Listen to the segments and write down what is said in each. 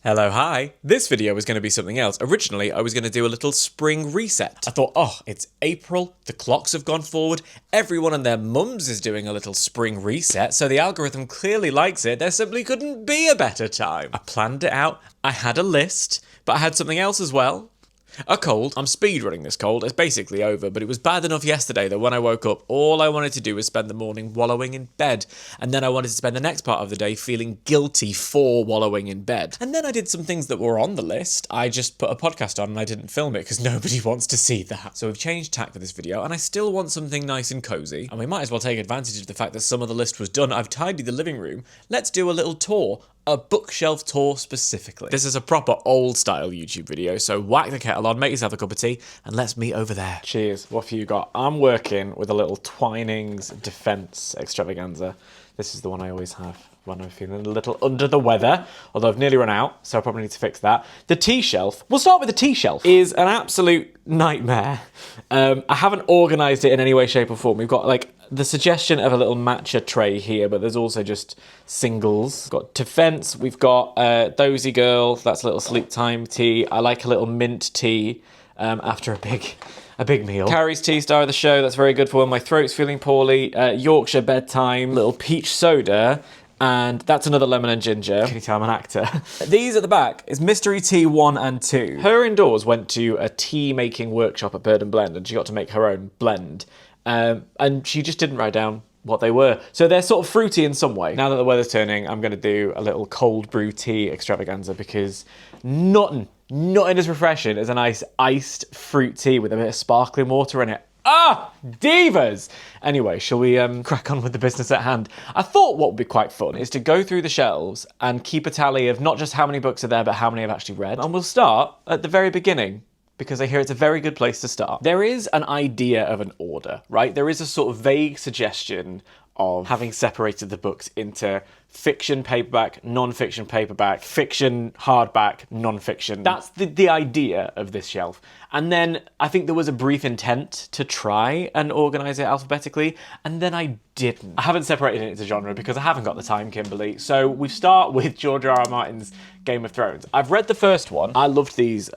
Hello, hi. This video was going to be something else. Originally, I was going to do a little spring reset. I thought, oh, it's April, the clocks have gone forward, everyone and their mums is doing a little spring reset, so the algorithm clearly likes it. There simply couldn't be a better time. I planned it out, I had a list, but I had something else as well. A cold. I'm speedrunning this cold. It's basically over, but it was bad enough yesterday that when I woke up, all I wanted to do was spend the morning wallowing in bed. And then I wanted to spend the next part of the day feeling guilty for wallowing in bed. And then I did some things that were on the list. I just put a podcast on and I didn't film it because nobody wants to see that. So we've changed tack for this video and I still want something nice and cozy. And we might as well take advantage of the fact that some of the list was done. I've tidied the living room. Let's do a little tour. A bookshelf tour specifically. This is a proper old style YouTube video, so whack the kettle on, make yourself a cup of tea, and let's meet over there. Cheers, what have you got? I'm working with a little Twinings Defence extravaganza. This is the one I always have when I'm feeling a little under the weather, although I've nearly run out, so I probably need to fix that. The tea shelf, we'll start with the tea shelf, is an absolute nightmare. I haven't organised it in any way, shape or form. We've got like the suggestion of a little matcha tray here, but there's also just singles. We've got Defence, we've got Dozy Girl, that's a little sleep time tea. I like a little mint tea after a big meal. Carrie's tea, star of the show, that's very good for when my throat's feeling poorly. Yorkshire bedtime, little peach soda, and that's another lemon and ginger. Can you tell I'm an actor? These at the back is Mystery Tea 1 and 2. Her indoors went to a tea making workshop at Bird and Blend and she got to make her own blend. And she just didn't write down what they were. So they're sort of fruity in some way. Now that the weather's turning, I'm gonna do a little cold brew tea extravaganza because nothing as refreshing as a nice iced fruit tea with a bit of sparkling water in it. Ah, divas! Anyway, shall we crack on with the business at hand? I thought what would be quite fun is to go through the shelves and keep a tally of not just how many books are there, but how many I've actually read. And we'll start at the very beginning, because I hear it's a very good place to start. There is an idea of an order, right? There is a sort of vague suggestion of having separated the books into fiction paperback, non-fiction paperback, fiction hardback, non-fiction. That's the idea of this shelf. And then I think there was a brief intent to try and organise it alphabetically, and then I didn't. I haven't separated it into genre because I haven't got the time, Kimberly. So we start with George R.R. Martin's Game of Thrones. I've read the first one. I loved these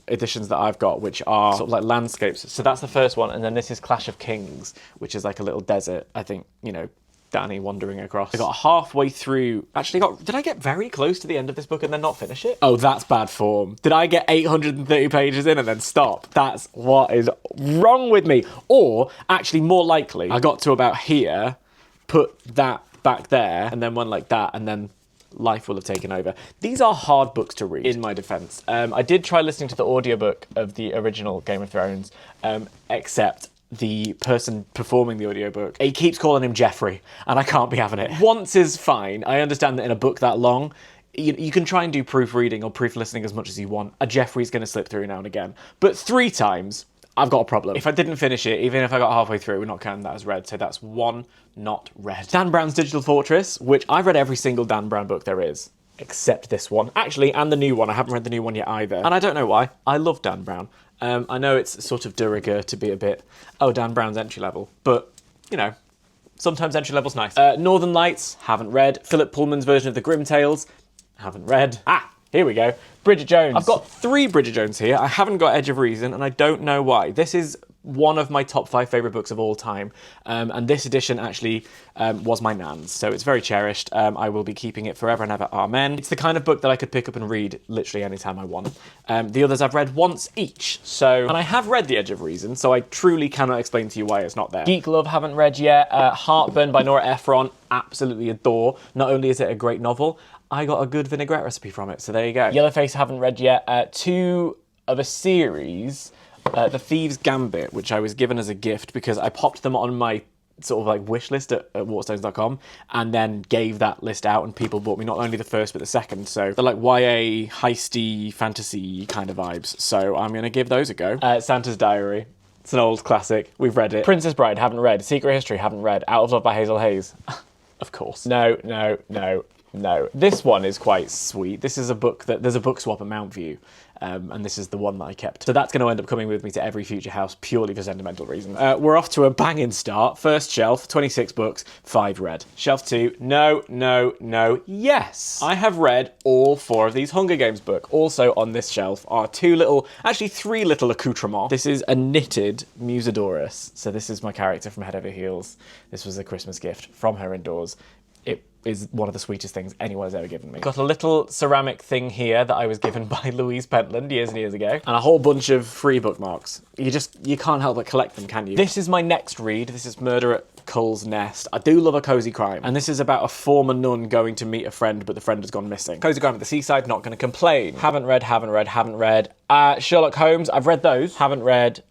editions that I've got, which are sort of like landscapes. So that's the first one, and then this is Clash of Kings, which is like a little desert, I think, you know, Danny wandering across. I got halfway through, did I get very close to the end of this book and then not finish it? Oh, that's bad form. Did I get 830 pages in and then stop? That's what is wrong with me. Or, actually more likely, I got to about here, put that back there, and then went like that, and then life will have taken over. These are hard books to read, in my defense. I did try listening to the audiobook of the original Game of Thrones, except the person performing the audiobook, he keeps calling him Jeffrey, and I can't be having it. Once is fine. I understand that in a book that long, you can try and do proofreading or proof listening as much as you want. A Jeffrey's going to slip through now and again. But 3 times, I've got a problem. If I didn't finish it, even if I got halfway through, we're not counting that as read, so that's 1 not read. Dan Brown's Digital Fortress, which I've read every single Dan Brown book there is, except this one. Actually, and the new one. I haven't read the new one yet either. And I don't know why. I love Dan Brown. I know it's sort of de rigueur to be a bit, oh, Dan Brown's entry level, but, you know, sometimes entry level's nice. Northern Lights, haven't read. Philip Pullman's version of the Grimm Tales, haven't read. Here we go. Bridget Jones. I've got 3 Bridget Jones here. I haven't got Edge of Reason, and I don't know why. This is one of my top 5 favourite books of all time, and this edition actually was my nan's, so it's very cherished. I will be keeping it forever and ever, amen. It's the kind of book that I could pick up and read literally anytime I want. The others I've read once each, so, and I have read The Edge of Reason, so I truly cannot explain to you why it's not there. Geek Love, haven't read yet. Heartburn by Nora Ephron, absolutely adore. Not only is it a great novel, I got a good vinaigrette recipe from it, so there you go. Yellowface, haven't read yet. 2 of a series, The Thieves' Gambit, which I was given as a gift because I popped them on my sort of like wish list at waterstones.com and then gave that list out and people bought me not only the first but the second. So they're like YA, heisty, fantasy kind of vibes. So I'm going to give those a go. Santa's Diary. It's an old classic. We've read it. Princess Bride, haven't read. Secret History, haven't read. Out of Love by Hazel Hayes. Of course. No. No. This one is quite sweet. This is a book that, there's a book swap at Mount View, and this is the one that I kept. So that's going to end up coming with me to every future house purely for sentimental reasons. We're off to a banging start. First shelf, 26 books, 5 read. Shelf 2, no, no, no, yes. I have read all 4 of these Hunger Games books. Also on this shelf are 3 little accoutrements. This is a knitted Musidorus. So this is my character from Head Over Heels. This was a Christmas gift from her indoors. It is one of the sweetest things anyone has ever given me. Got a little ceramic thing here that I was given by Louise Pentland years and years ago, and a whole bunch of free bookmarks. You can't help but collect them, can you? This is my next read. This is Murder at Cull's Nest. I do love a cozy crime, and this is about a former nun going to meet a friend, but the friend has gone missing. Cozy crime at the seaside, not going to complain. Haven't read. Sherlock Holmes, I've read those. Haven't read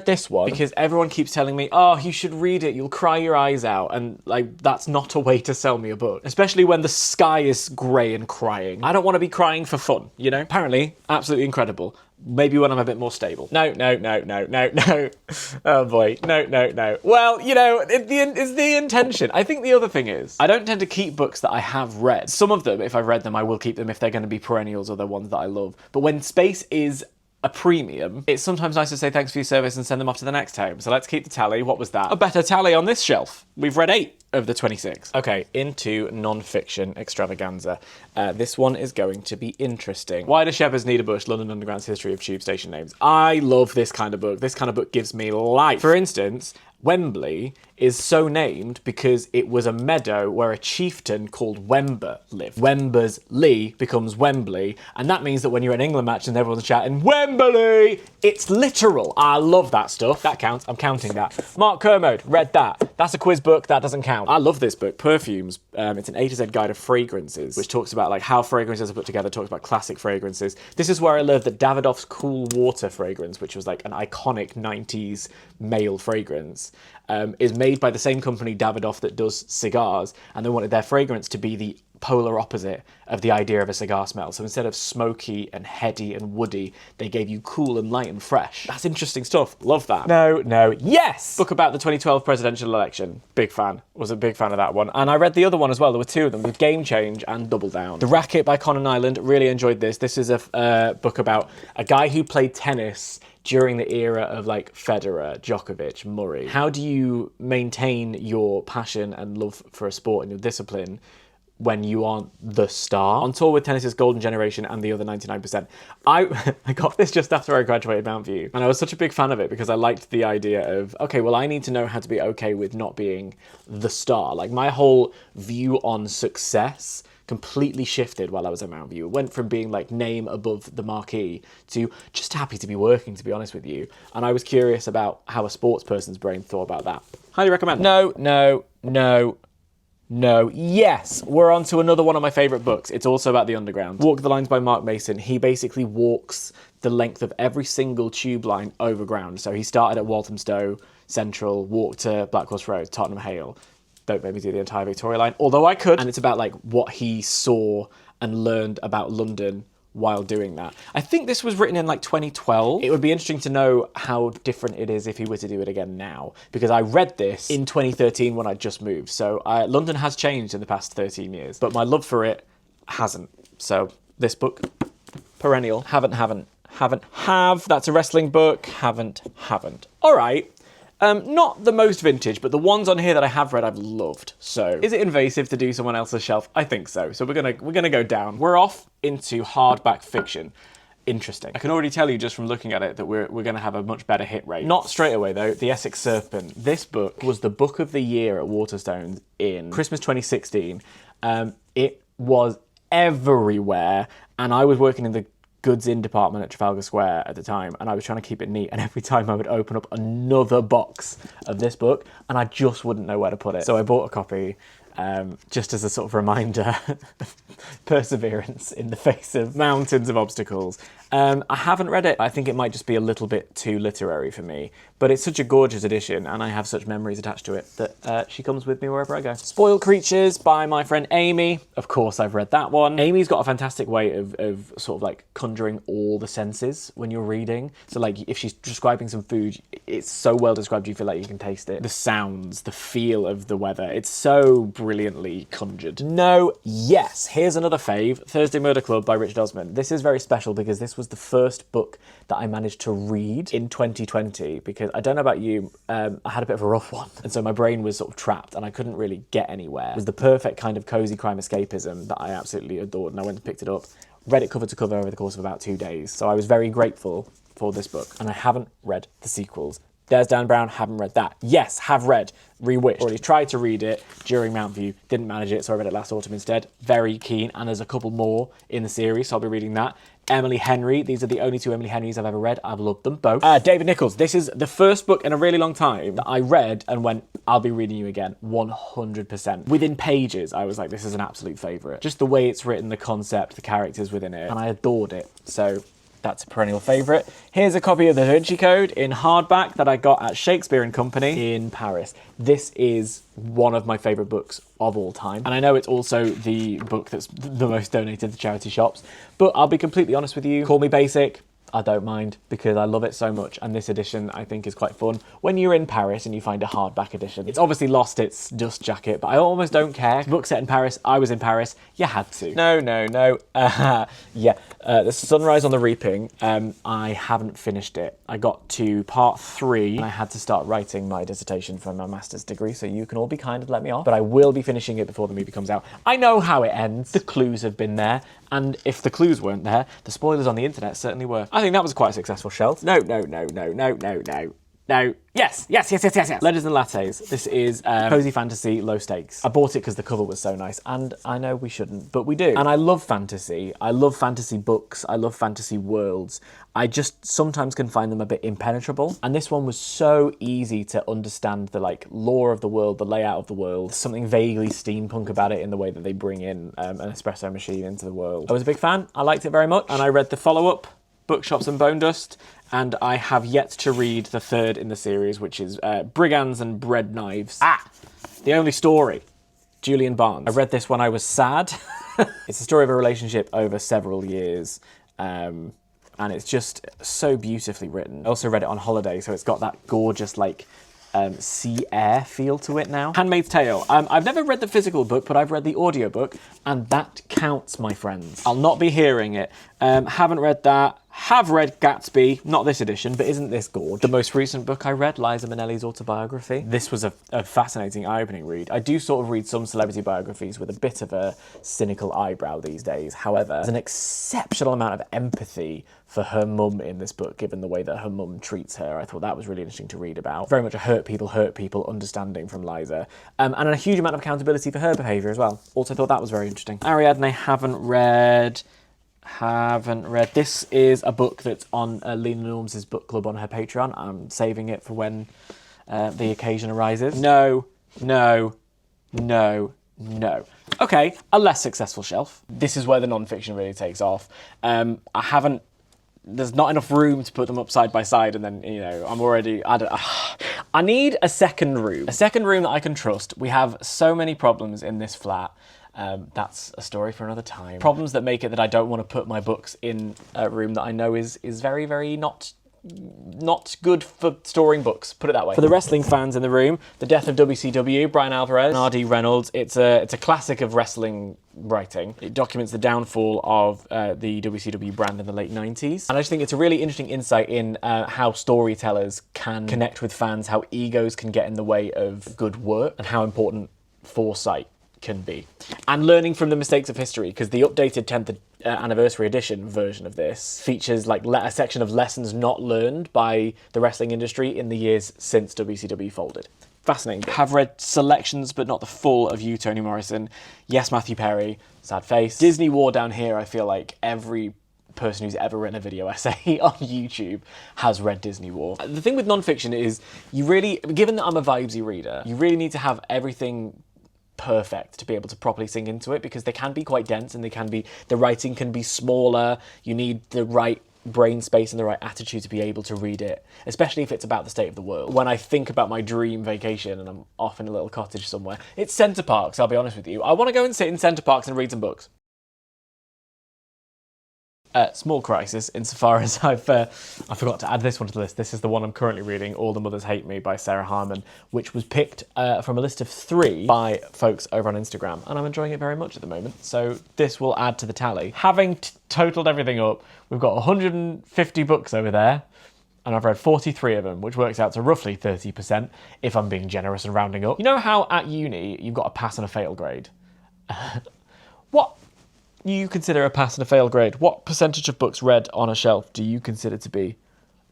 this one, because everyone keeps telling me, oh, you should read it, you'll cry your eyes out, and like, that's not a way to sell me a book. Especially when the sky is grey and crying. I don't want to be crying for fun, you know? Apparently, absolutely incredible. Maybe when I'm a bit more stable. No. Oh boy, no. Well, you know, it's the intention. I think the other thing is, I don't tend to keep books that I have read. Some of them, if I've read them, I will keep them if they're going to be perennials or they're ones that I love. But when space is a premium, it's sometimes nice to say thanks for your service and send them off to the next home. So let's keep the tally. What was that? A better tally on this shelf. We've read 8 of the 26. Okay, into non-fiction extravaganza. This one is going to be interesting. Why do shepherds need a bush? London Underground's history of tube station names. I love this kind of book. This kind of book gives me life. For instance, Wembley is so named because it was a meadow where a chieftain called Wember lived. Wember's Lee becomes Wembley, and that means that when you're at an England match and everyone's shouting, Wembley! It's literal. I love that stuff. That counts. I'm counting that. Mark Kermode, read that. That's a quiz book. That doesn't count. I love this book, Perfumes. It's an A to Z guide of fragrances, which talks about like how fragrances are put together, talks about classic fragrances. This is where I learned that Davidoff's Cool Water fragrance, which was like an iconic 90s male fragrance, is made by the same company, Davidoff, that does cigars, and they wanted their fragrance to be the polar opposite of the idea of a cigar smell. So instead of smoky and heady and woody, they gave you cool and light and fresh. That's interesting stuff. Love that. No, yes! Book about the 2012 presidential election. Big fan. Was a big fan of that one. And I read the other one as well. There were 2 of them, with Game Change and Double Down. The Racket by Conan Island. Really enjoyed this. This is a book about a guy who played tennis during the era of like Federer, Djokovic, Murray. How do you maintain your passion and love for a sport and your discipline when you aren't the star? On tour with tennis's golden generation and the other 99%. I got this just after I graduated Mount View, and I was such a big fan of it because I liked the idea of, okay, well, I need to know how to be okay with not being the star. Like, my whole view on success completely shifted while I was at Mount View. It went from being like name above the marquee to just happy to be working, to be honest with you. And I was curious about how a sports person's brain thought about that. Highly recommend. No, yes, we're on to another one of my favourite books. It's also about the Underground. Walk the Lines by Mark Mason. He basically walks the length of every single tube line overground. So he started at Walthamstow Central, walked to Black Horse Road, Tottenham Hale. Don't make me do the entire Victoria line, although I could. And it's about like what he saw and learned about London while doing that. I think this was written in like 2012. It would be interesting to know how different it is if he were to do it again now, because I read this in 2013 when I just moved. So London has changed in the past 13 years, but my love for it hasn't. So this book, perennial. Haven't. That's a wrestling book. Haven't. All right. Not the most vintage, but the ones on here that I have read, I've loved. So, is it invasive to do someone else's shelf? I think so. So we're gonna go down. We're off into hardback fiction. Interesting. I can already tell you just from looking at it that we're gonna have a much better hit rate. Not straight away though. The Essex Serpent. This book was the book of the year at Waterstones in Christmas 2016. It was everywhere, and I was working in the goods in department at Trafalgar Square at the time, and I was trying to keep it neat, and every time I would open up another box of this book and I just wouldn't know where to put it. So I bought a copy just as a sort of reminder of perseverance in the face of mountains of obstacles. I haven't read it. I think it might just be a little bit too literary for me, but it's such a gorgeous edition and I have such memories attached to it that she comes with me wherever I go. Spoiled Creatures by my friend Amy. Of course I've read that one. Amy's got a fantastic way of sort of like conjuring all the senses when you're reading. So like if she's describing some food, it's so well described you feel like you can taste it. The sounds, the feel of the weather. It's so brilliantly conjured. No, yes. Here's another fave, Thursday Murder Club by Richard Osman. This is very special because this was the first book that I managed to read in 2020, because I don't know about you, I had a bit of a rough one. And so my brain was sort of trapped and I couldn't really get anywhere. It was the perfect kind of cozy crime escapism that I absolutely adored, and I went and picked it up, read it cover to cover over the course of about 2 days. So I was very grateful for this book, and I haven't read the sequels. There's Dan Brown, haven't read that. Yes, have read Rewitched. Already tried to read it during Mount View, didn't manage it, so I read it last autumn instead. Very keen, and there's a couple more in the series, so I'll be reading that. Emily Henry, these are the only 2 Emily Henrys I've ever read. I've loved them both. David Nichols, this is the first book in a really long time that I read and went, I'll be reading you again, 100%. Within pages, I was like, this is an absolute favourite. Just the way it's written, the concept, the characters within it, and I adored it. So that's a perennial favourite. Here's a copy of the Da Vinci Code in hardback that I got at Shakespeare and Company in Paris. This is one of my favourite books of all time. And I know it's also the book that's the most donated to charity shops, but I'll be completely honest with you, call me basic, I don't mind, because I love it so much, and this edition I think is quite fun. When you're in Paris and you find a hardback edition, it's obviously lost its dust jacket, but I almost don't care. Book set in Paris, I was in Paris, you had to. No. The Sunrise on the Reaping, I haven't finished it. I got to part 3, and I had to start writing my dissertation for my master's degree, so you can all be kind and let me off, but I will be finishing it before the movie comes out. I know how it ends. The clues have been there, and if the clues weren't there, the spoilers on the internet certainly were. I think that was quite a successful shelf. No. Yes. Letters and Lattes. This is cozy fantasy, low stakes. I bought it because the cover was so nice, and I know we shouldn't, but we do. And I love fantasy. I love fantasy books. I love fantasy worlds. I just sometimes can find them a bit impenetrable. And this one was so easy to understand the lore of the world, the layout of the world. There's something vaguely steampunk about it in the way that they bring in an espresso machine into the world. I was a big fan. I liked it very much. And I read the follow-up, Bookshops and Bone Dust, and I have yet to read the 3rd in the series, which is Brigands and Bread Knives. The Only Story, Julian Barnes. I read this when I was sad. It's the story of a relationship over several years, and it's just so beautifully written. I also read it on holiday, so it's got that gorgeous, sea air feel to it now. Handmaid's Tale. I've never read the physical book, but I've read the audiobook, and that counts, my friends. I'll not be hearing it. Haven't read that. Have read Gatsby, not this edition, but isn't this gorgeous? The most recent book I read, Liza Minnelli's autobiography. This was a fascinating, eye-opening read. I do sort of read some celebrity biographies with a bit of a cynical eyebrow these days. However, there's an exceptional amount of empathy for her mum in this book, given the way that her mum treats her. I thought that was really interesting to read about. Very much a hurt people understanding from Liza. And a huge amount of accountability for her behaviour as well. Also thought that was very interesting. Ariadne, haven't read. This is a book that's on Lena Norm's book club on her Patreon. I'm saving it for when the occasion arises. No. Okay, a less successful shelf. This is where the non-fiction really takes off. There's not enough room to put them up side by side, and then, I need a second room. A second room that I can trust. We have so many problems in this flat. That's a story for another time. Problems that make it that I don't want to put my books in a room that I know is very, very not good for storing books, put it that way. For the wrestling fans in the room, The Death of WCW, Brian Alvarez, and R.D. Reynolds. It's a classic of wrestling writing. It documents the downfall of the WCW brand in the late 90s. And I just think it's a really interesting insight in how storytellers can connect with fans, how egos can get in the way of good work, and how important foresight can be. And learning from the mistakes of history, because the updated 10th anniversary edition version of this features a section of lessons not learned by the wrestling industry in the years since WCW folded. Fascinating. Have read selections, but not the full of You, Toni Morrison. Yes, Matthew Perry, Sad Face. Disney War down here, I feel like every person who's ever written a video essay on YouTube has read Disney War. The thing with non-fiction is given that I'm a vibesy reader, you really need to have everything perfect to be able to properly sink into it, because they can be quite dense and the writing can be smaller. You need the right brain space and the right attitude to be able to read it, especially if it's about the state of the world. When I think about my dream vacation and I'm off in a little cottage somewhere, it's Centre Parks, I'll be honest with you. I want to go and sit in Centre Parks and read some books. small crisis insofar as I forgot to add this one to the list. This is the one I'm currently reading, All the Mothers Hate Me by Sarah Harmon, which was picked from a list of 3 by folks over on Instagram, and I'm enjoying it very much at the moment, so this will add to the tally. Having totaled everything up, we've got 150 books over there, and I've read 43 of them, which works out to roughly 30%, if I'm being generous and rounding up. You know how at uni you've got a pass and a fail grade? What you consider a pass and a fail grade? What percentage of books read on a shelf do you consider to be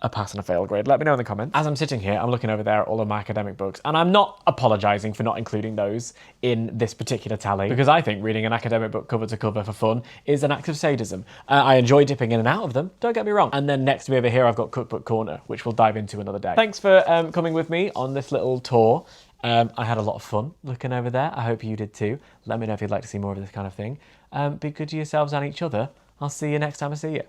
a pass and a fail grade? Let me know in the comments. As I'm sitting here, I'm looking over there at all of my academic books, and I'm not apologising for not including those in this particular tally, because I think reading an academic book cover to cover for fun is an act of sadism. I enjoy dipping in and out of them, don't get me wrong. And then next to me over here, I've got Cookbook Corner, which we'll dive into another day. Thanks for coming with me on this little tour. I had a lot of fun looking over there. I hope you did too. Let me know if you'd like to see more of this kind of thing. Be good to yourselves and each other. I'll see you next time I see you.